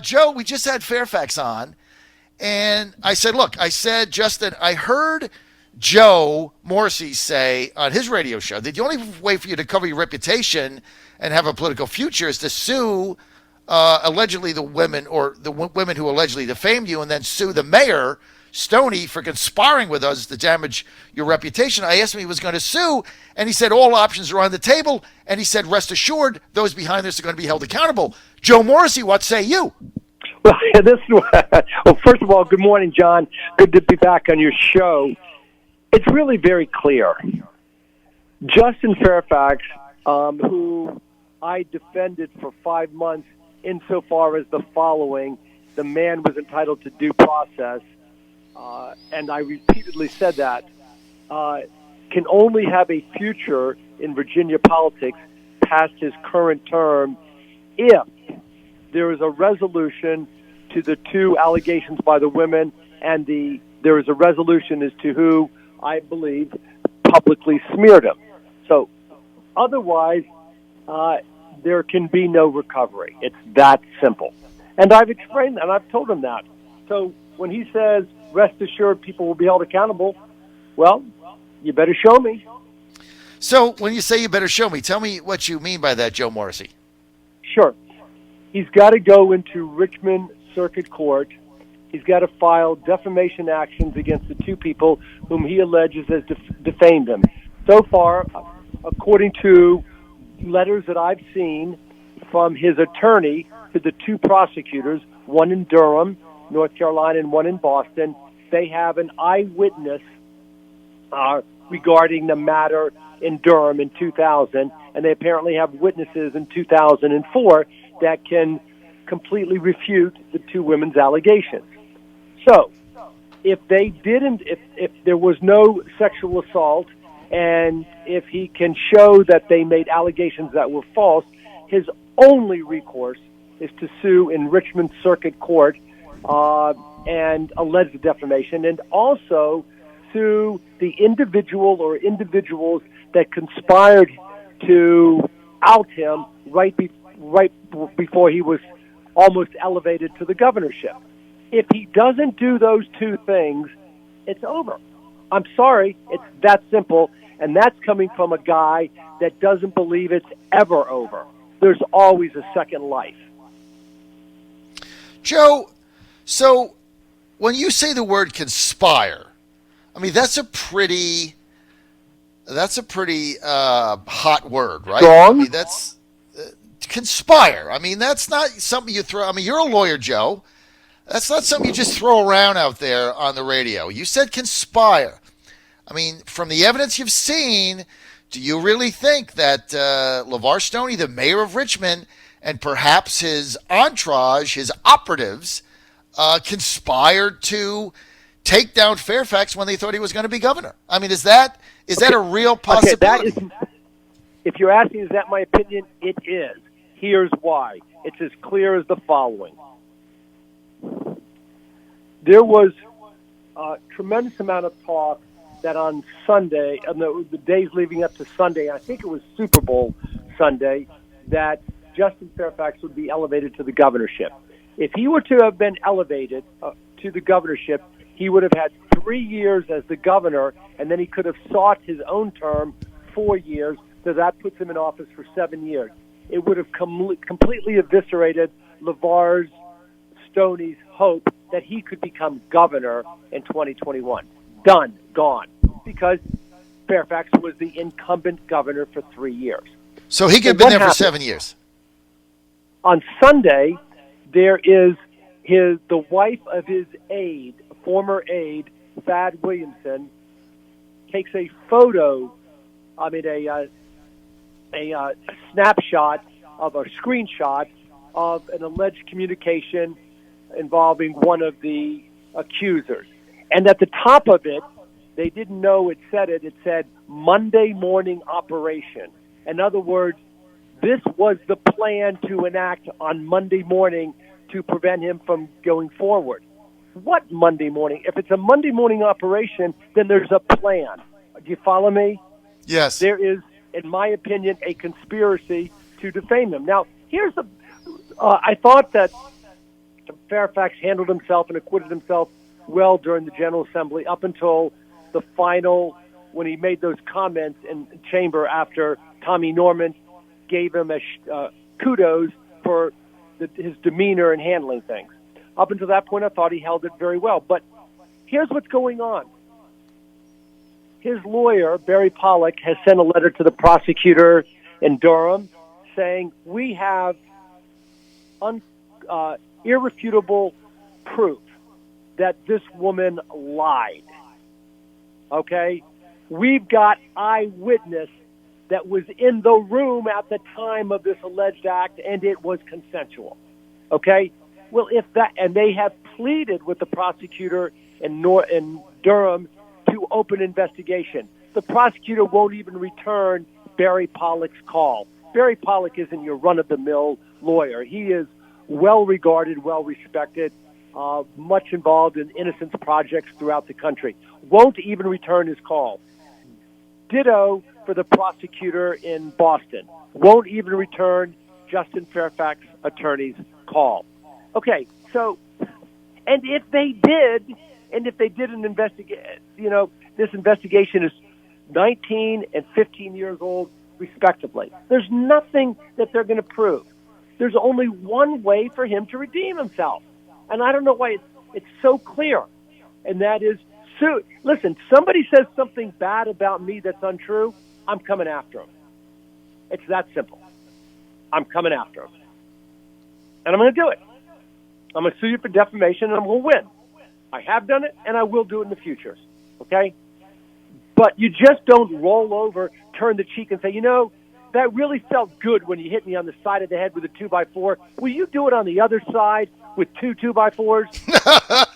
Joe, we just had Fairfax on, and I said, look, Justin, I heard Joe Morrissey say on his radio show that the only way for you to cover your reputation and have a political future is to sue allegedly the women or the women who allegedly defamed you and then sue the mayor, Stoney, for conspiring with us to damage your reputation. I asked him if he was going to sue, and he said all options are on the table, and he said, rest assured, those behind this are going to be held accountable. Joe Morrissey, what say you? Well, first of all, good morning, John. Good to be back on your show. It's really very clear. Justin Fairfax, who I defended for 5 months insofar as the following: the man was entitled to due process, and I repeatedly said that, can only have a future in Virginia politics past his current term if there is a resolution to the two allegations by the women, and there is a resolution as to who I believe publicly smeared him. So otherwise, there can be no recovery. It's that simple. And I've explained that, and I've told him that. So when he says, rest assured people will be held accountable, well, you better show me. So when you say you better show me, tell me what you mean by that, Joe Morrissey. Sure. He's got to go into Richmond Circuit Court. He's got to file defamation actions against the two people whom he alleges has defamed him. So far, according to letters that I've seen from his attorney to the two prosecutors, one in Durham, North Carolina, and one in Boston, they have an eyewitness regarding the matter in Durham in 2000, and they apparently have witnesses in 2004 that can completely refute the two women's allegations. So, if they didn't, if there was no sexual assault, and if he can show that they made allegations that were false, his only recourse is to sue in Richmond Circuit Court and allege the defamation, and also sue the individual or individuals that conspired to out him right before he was almost elevated to the governorship. If he doesn't do those two things, it's over. I'm sorry, it's that simple, and that's coming from a guy that doesn't believe it's ever over. There's always a second life. Joe, so when you say the word conspire, I mean, that's a pretty hot word, right? Strong? I mean, that's conspire. I mean, that's not something you throw. I mean, you're a lawyer, Joe. That's not something you just throw around out there on the radio. You said conspire. I mean, from the evidence you've seen, do you really think that LeVar Stoney, the mayor of Richmond, and perhaps his entourage, his operatives, conspired to take down Fairfax when they thought he was going to be governor? I mean, is that a real possibility? Okay, if you're asking, is that my opinion? It is. Here's why. It's as clear as the following. There was a tremendous amount of talk that on Sunday, the days leading up to Sunday, I think it was Super Bowl Sunday, that Justin Fairfax would be elevated to the governorship. If he were to have been elevated to the governorship, he would have had 3 years as the governor, and then he could have sought his own term 4 years, so that puts him in office for 7 years. It would have completely eviscerated LeVar's, Stoney's hope that he could become governor in 2021. Done, gone, because Fairfax was the incumbent governor for 3 years. So he could have been there for 7 years. On Sunday, there is the wife of his aide, former aide, Thad Williamson, takes a photo, a snapshot of a screenshot of an alleged communication involving one of the accusers. And at the top of it, they didn't know it said Monday morning operation. In other words, this was the plan to enact on Monday morning to prevent him from going forward. What Monday morning? If it's a Monday morning operation, then there's a plan. Do you follow me? Yes. There is, in my opinion, a conspiracy to defame him. Now, I thought that Fairfax handled himself and acquitted himself well during the General Assembly up until the final, when he made those comments in chamber after Tommy Norman gave him kudos for his demeanor in handling things. Up until that point, I thought he held it very well. But here's what's going on. His lawyer, Barry Pollock, has sent a letter to the prosecutor in Durham saying, we have irrefutable proof that this woman lied. Okay? We've got eyewitness that was in the room at the time of this alleged act, and it was consensual. Okay? Well, and they have pleaded with the prosecutor in Durham to open investigation. The prosecutor won't even return Barry Pollock's call. Barry Pollock isn't your run-of-the-mill lawyer. He is well-regarded, well-respected, much involved in innocence projects throughout the country. Won't even return his call. Ditto for the prosecutor in Boston. Won't even return Justin Fairfax attorney's call. Okay, so, and if they did an investigation, this investigation is 19 and 15 years old, respectively. There's nothing that they're going to prove. There's only one way for him to redeem himself. And I don't know why it's so clear. And that is sue. Listen, somebody says something bad about me that's untrue, I'm coming after him. It's that simple. I'm coming after him. And I'm going to do it. I'm going to sue you for defamation, and I'm going to win. I have done it, and I will do it in the future. Okay? But you just don't roll over, turn the cheek, and say, that really felt good when you hit me on the side of the head with a 2x4. Will you do it on the other side with two 2x4s?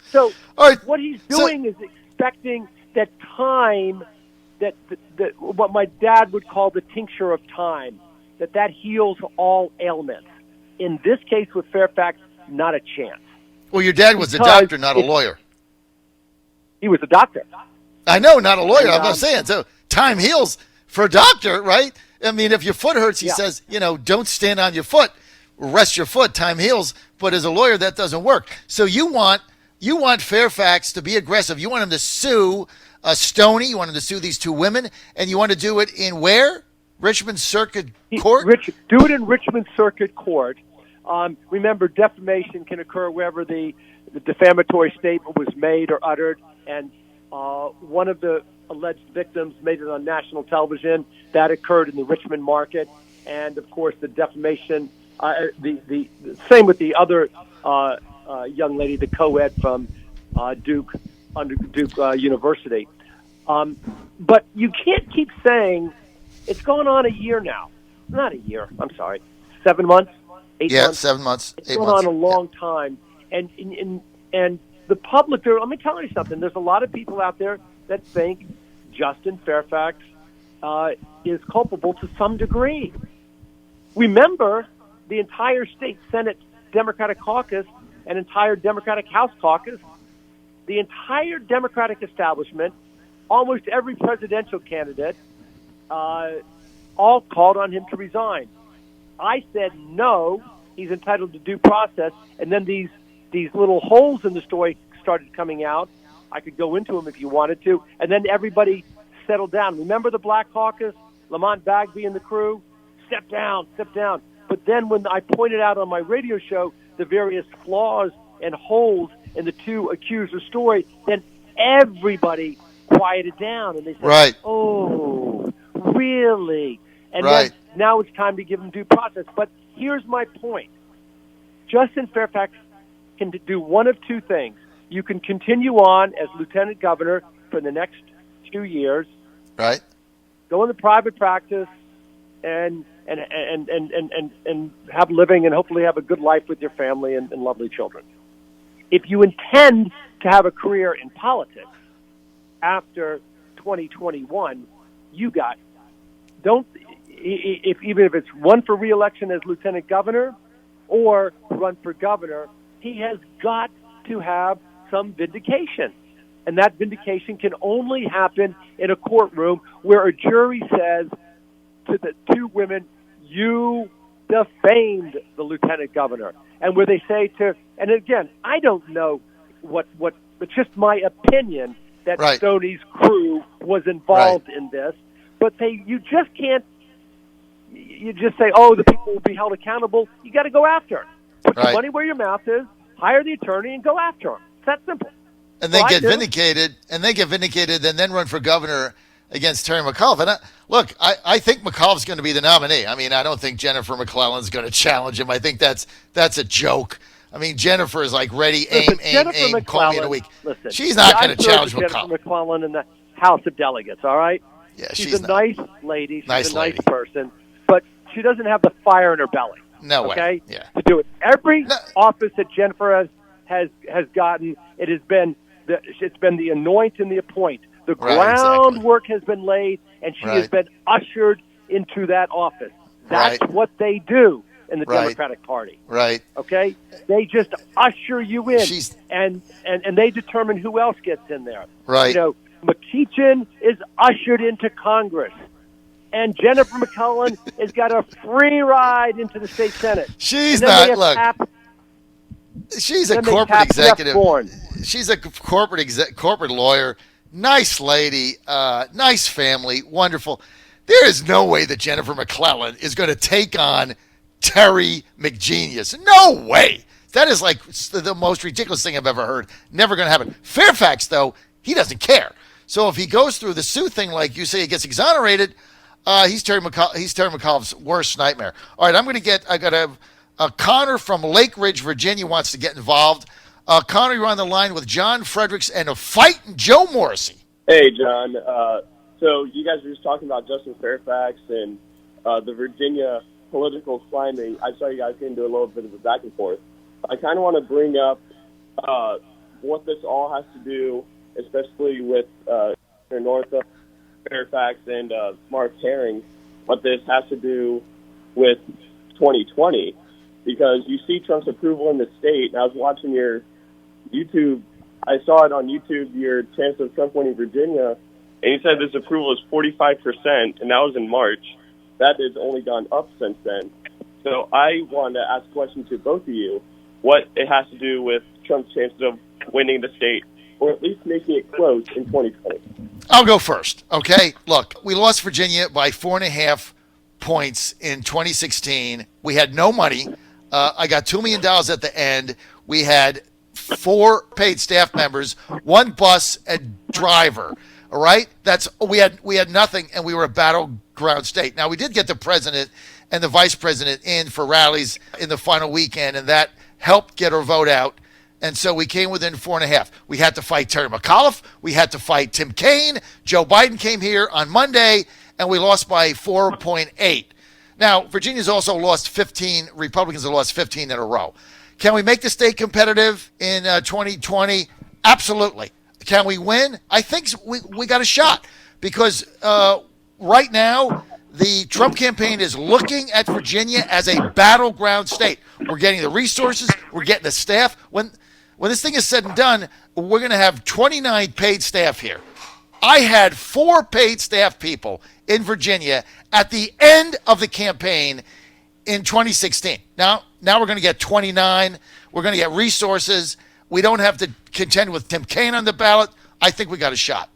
So what he's doing is expecting that time, that what my dad would call the tincture of time, that heals all ailments. In this case with Fairfax, not a chance. Well, your dad was a doctor, not a lawyer. He was a doctor. I know, not a lawyer. I'm not saying. So time heals for a doctor, right? I mean, if your foot hurts, he says, don't stand on your foot. Rest your foot. Time heals. But as a lawyer, that doesn't work. So you want Fairfax to be aggressive. You want him to sue Stoney. You want him to sue these two women. And you want to do it in where? Richmond Circuit Court? Do it in Richmond Circuit Court. Remember, defamation can occur wherever the defamatory statement was made or uttered, and one of the alleged victims made it on national television. That occurred in the Richmond market, and of course, the defamation. The same with the other young lady, the co-ed from Duke University. But you can't keep saying it's going on a year now. Not a year. I'm sorry. 7 months. 8 months. Yeah, 7 months. It's going on a long time. And the public, let me tell you something. There's a lot of people out there that think Justin Fairfax is culpable to some degree. Remember, the entire state Senate Democratic caucus and entire Democratic House caucus, the entire Democratic establishment, almost every presidential candidate, all called on him to resign. I said no, he's entitled to due process, and then these little holes in the story started coming out. I could go into them if you wanted to, and then everybody settled down. Remember the Black Caucus, Lamont Bagby and the crew? Step down. But then when I pointed out on my radio show the various flaws and holes in the two accusers' story, then everybody quieted down, and they said, right. Oh, really? And right. then now it's time to give him due process. But here's my point. Justin Fairfax can do one of two things. You can continue on as lieutenant governor for the next 2 years. Right. Go into private practice and have a living and hopefully have a good life with your family and lovely children. If you intend to have a career in politics after 2021, even if it's run for re-election as lieutenant governor or run for governor, he has got to have some vindication. And that vindication can only happen in a courtroom where a jury says to the two women, you defamed the lieutenant governor, and where they say to, and again, I don't know what it's just my opinion that Right. Stoney's crew was involved in this, but you just can't. You just say, "Oh, the people will be held accountable." You got to go after him. Put your money where your mouth is. Hire the attorney and go after him. It's that simple. And they get vindicated, and then run for governor against Terry McAuliffe. And I think McAuliffe's going to be the nominee. I mean, I don't think Jennifer McClellan's going to challenge him. I think that's a joke. I mean, Jennifer is like ready, aim, call me in a week. Listen, she's not going to challenge Jennifer McAuliffe. McClellan in the House of Delegates, all right? Yeah, she's a nice lady. She's a nice person, but she doesn't have the fire in her belly. No way. Okay? Yeah. To do it. Every office that Jennifer has gotten, it's been the anoint and the appoint. The groundwork has been laid, and she has been ushered into that office. That's what they do in the Democratic Party. Right. Okay? They just usher you in, and they determine who else gets in there. Right. You know, McEachin is ushered into Congress, and Jennifer McClellan has got a free ride into the state Senate. She's not. She's a corporate executive. She's a corporate lawyer. Nice lady, nice family, wonderful. There is no way that Jennifer McClellan is going to take on Terry McGenius. No way. That is like the most ridiculous thing I've ever heard. Never going to happen. Fairfax, though, he doesn't care. So if he goes through the Sue thing, like you say, he gets exonerated. He's Terry McAuliffe's worst nightmare. All right, I got Connor from Lake Ridge, Virginia wants to get involved. Connor, you're on the line with John Fredericks and a fighting Joe Morrissey. Hey, John. So you guys were just talking about Justin Fairfax and the Virginia political climate. I saw you guys get into a little bit of a back and forth. I kind of want to bring up what this all has to do, especially with Northup, Fairfax, and Mark Herring, what this has to do with 2020. Because you see Trump's approval in the state, and I was watching your YouTube. I saw it on YouTube, your chance of Trump winning Virginia, and you said this approval is 45%, and that was in March. That has only gone up since then. So I wanted to ask a question to both of you, what it has to do with Trump's chances of winning the state, or at least making it close in 2020. I'll go first, okay? Look, we lost Virginia by 4.5 points in 2016. We had no money. I got $2 million at the end. We had 4 paid staff members, 1 bus and driver. All right, we had nothing, and we were a battleground state. Now we did get the president and the vice president in for rallies in the final weekend, and that helped get our vote out. And so we came within 4.5. We had to fight Terry McAuliffe. We had to fight Tim Kaine. Joe Biden came here on Monday, and we lost by 4.8. Now, Virginia's also lost 15. Republicans have lost 15 in a row. Can we make the state competitive in 2020? Absolutely. Can we win? I think we got a shot because right now the Trump campaign is looking at Virginia as a battleground state. We're getting the resources. We're getting the staff. When this thing is said and done, we're going to have 29 paid staff here. I had 4 paid staff people in Virginia at the end of the campaign in 2016. Now we're going to get 29. We're going to get resources. We don't have to contend with Tim Kaine on the ballot. I think we got a shot.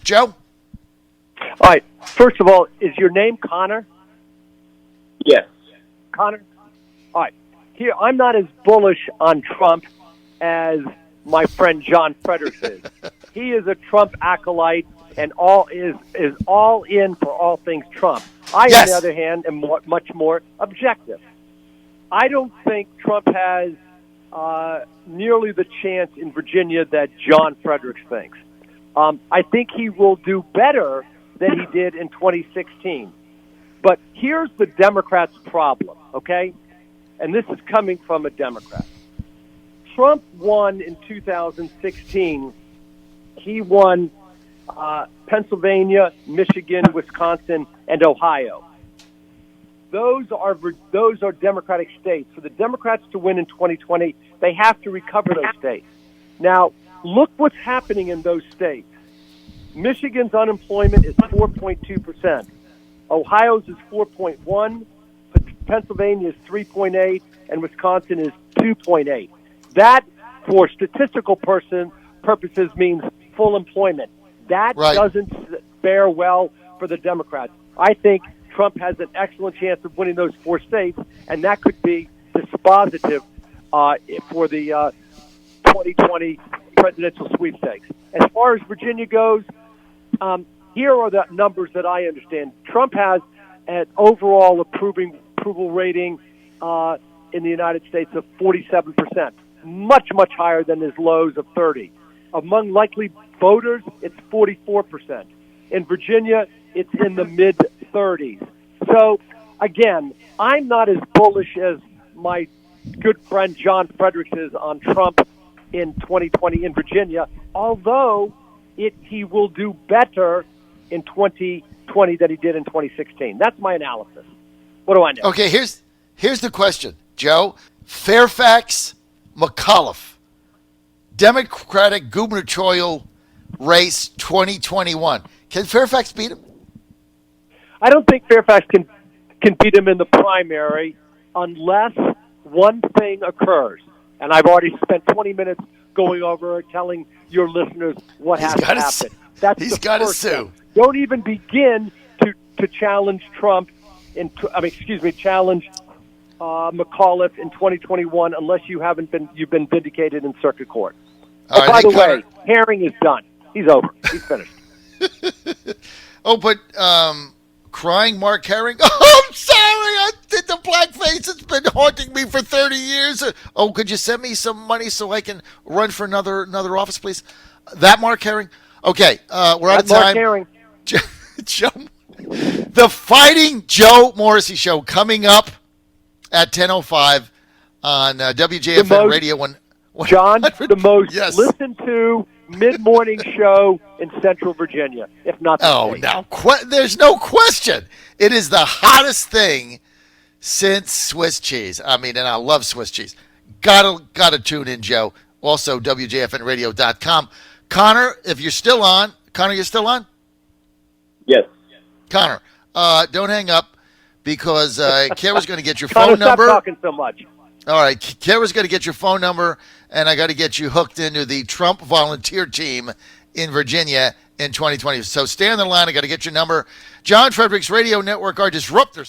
Joe? All right. First of all, is your name Connor? Yes. Connor? All right. Here, I'm not as bullish on Trump as my friend John Fredericks is. He is a Trump acolyte and is all in for all things Trump. I, on the other hand, am much more objective. I don't think Trump has nearly the chance in Virginia that John Fredericks thinks. I think he will do better than he did in 2016. But here's the Democrats' problem, okay? And this is coming from a Democrat. Trump won in 2016. He won Pennsylvania, Michigan, Wisconsin, and Ohio. Those are Democratic states. For the Democrats to win in 2020, they have to recover those states. Now, look what's happening in those states. Michigan's unemployment is 4.2%. Ohio's is 4.1%. Pennsylvania is 3.8, and Wisconsin is 2.8. That, for statistical purposes, means full employment. That doesn't bear well for the Democrats. I think Trump has an excellent chance of winning those 4 states, and that could be dispositive for the 2020 presidential sweepstakes. As far as Virginia goes, here are the numbers that I understand. Trump has an overall approval rating in the United States of 47%, much, much higher than his lows of 30. Among likely voters, it's 44%. In Virginia, it's in the mid-30s. So, again, I'm not as bullish as my good friend John Fredericks is on Trump in 2020 in Virginia, although he will do better in 2020 than he did in 2016. That's my analysis. What do I know? Okay, here's the question, Joe. Fairfax, McAuliffe, Democratic gubernatorial race 2021. Can Fairfax beat him? I don't think Fairfax can beat him in the primary unless one thing occurs. And I've already spent 20 minutes going over telling your listeners what has to happen. He's got to sue. Don't even begin to challenge Trump challenge McAuliffe in 2021 unless you've been vindicated in circuit court. All right, by the way, Herring is done. He's over. He's finished. But crying Mark Herring. Oh, I'm sorry. I did the blackface. It's been haunting me for 30 years. Oh, could you send me some money so I can run for another office, please? That Mark Herring. Okay, we're out of time. Mark Herring. Joe, the Fighting Joe Morrissey Show coming up at 10:05 on WJFN Radio. John, the most listened to mid-morning show in Central Virginia, if not the state. No, there's no question. It is the hottest thing since Swiss cheese. I mean, and I love Swiss cheese. Gotta tune in, Joe. Also, WJFNradio.com. Connor, if you're still on. Connor, you're still on? Yes. Connor, don't hang up because Kara's going to get your phone number. Stop talking so much. All right, Kara's going to get your phone number, and I got to get you hooked into the Trump volunteer team in Virginia in 2020. So stay on the line. I got to get your number. John Fredericks Radio Network, our disruptors.